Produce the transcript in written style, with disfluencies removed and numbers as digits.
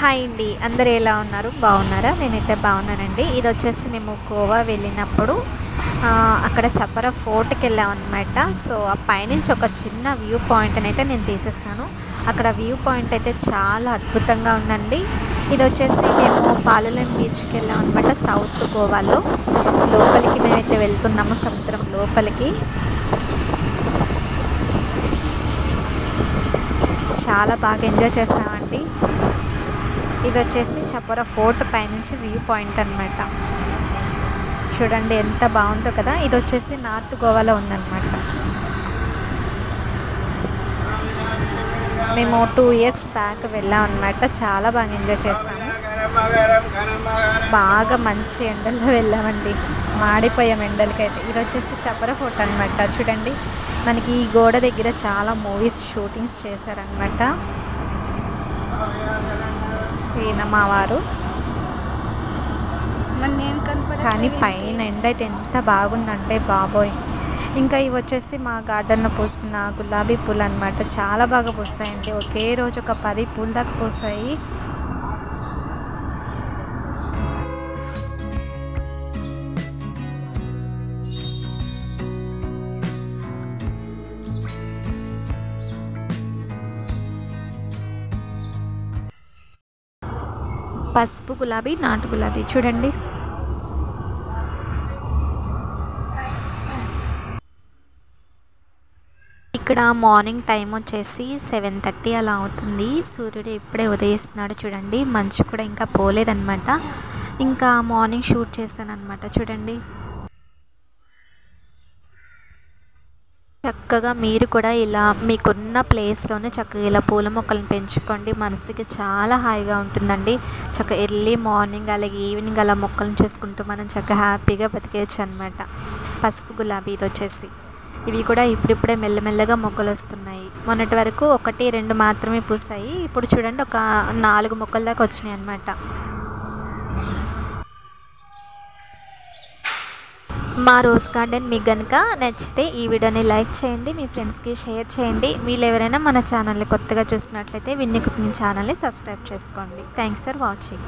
Hi అండి, అందరూ ఎలా ఉన్నారు? బాగున్నారా? నేనైతే బాగున్నానండి. ఇది వచ్చేసి మేము గోవా వెళ్ళినప్పుడు అక్కడ చప్పర ఫోర్ట్కి వెళ్ళామన్నమాట. సో ఆ పైనుంచి ఒక చిన్న వ్యూ పాయింట్ని అయితే నేను తీసేస్తాను. అక్కడ వ్యూ పాయింట్ అయితే చాలా అద్భుతంగా ఉందండి. ఇది వచ్చేసి మేము పాలెం బీచ్కి వెళ్ళాం అనమాట, సౌత్ గోవాలో. లోపలికి మేమైతే వెళ్తున్నాము, సముద్రం లోపలికి. చాలా బాగా ఎంజాయ్ చేస్తామండి. ఇది వచ్చేసి చప్పర ఫోర్ట్ పైనుంచి వ్యూ పాయింట్ అనమాట. చూడండి ఎంత బాగుందో కదా. ఇది వచ్చేసి నార్త్ గోవాలో ఉందన్నమాట. మేము 2 ఇయర్స్ బ్యాక్ వెళ్ళాం అనమాట. చాలా బాగా ఎంజాయ్ చేస్తాము. బాగా మంచి ఎండల్లో వెళ్ళామండి, మాడిపోయాం ఎండలకైతే. ఇది వచ్చేసి చప్పర ఫోర్ట్ అనమాట. చూడండి, మనకి ఈ గోడ దగ్గర చాలా మూవీస్ షూటింగ్స్ చేశారనమాట. ఈయన మా వారు. కానీ పైన ఎండ అయితే ఎంత బాగుందంటే బాబోయ్. ఇంకా ఇవి వచ్చేసి మా గార్డెన్లో పూసిన గులాబీ పూలు అనమాట. చాలా బాగా పూస్తాయండి. ఒకే రోజు ఒక 10 పూలు దాకా పూసాయి. పసుపు గులాబీ, నాటు గులాబీ చూడండి. ఇక్కడ మార్నింగ్ టైం వచ్చేసి 7:30 అలా అవుతుంది. సూర్యుడు ఇప్పుడే ఉదయిస్తున్నాడు. చూడండి, మంచు కూడా ఇంకా పోలేదన్నమాట. ఇంకా మార్నింగ్ షూట్ చేశాను అనమాట. చూడండి, చక్కగా మీరు కూడా ఇలా మీకున్న ప్లేస్లోనే చక్కగా ఇలా పూల మొక్కలను పెంచుకోండి. మనసుకి చాలా హాయిగా ఉంటుందండి. చక్కగా ఎర్లీ మార్నింగ్ అలాగే ఈవినింగ్ అలా మొక్కలను చూసుకుంటూ మనం చక్కగా హ్యాపీగా బతికేయచ్చు అనమాట. పసుపు గులాబీ ఇది వచ్చేసి, ఇవి కూడా ఇప్పుడిప్పుడే మెల్లమెల్లగా మొక్కలు వస్తున్నాయి. మొన్నటి వరకు 1, 2 మాత్రమే పూసాయి. ఇప్పుడు చూడండి, ఒక 4 మొక్కల దాకా వచ్చినాయి అనమాట. మా రోజ్ గార్డెన్ మీకు కనుక నచ్చితే ఈ వీడియోని లైక్ చేయండి, మీ ఫ్రెండ్స్కి షేర్ చేయండి. మీరు ఎవరైనా మన ఛానల్ని కొత్తగా చూసినట్లయితే విన్నీ కుకింగ్ ఛానల్ని సబ్స్క్రైబ్ చేసుకోండి. Thanks for watching.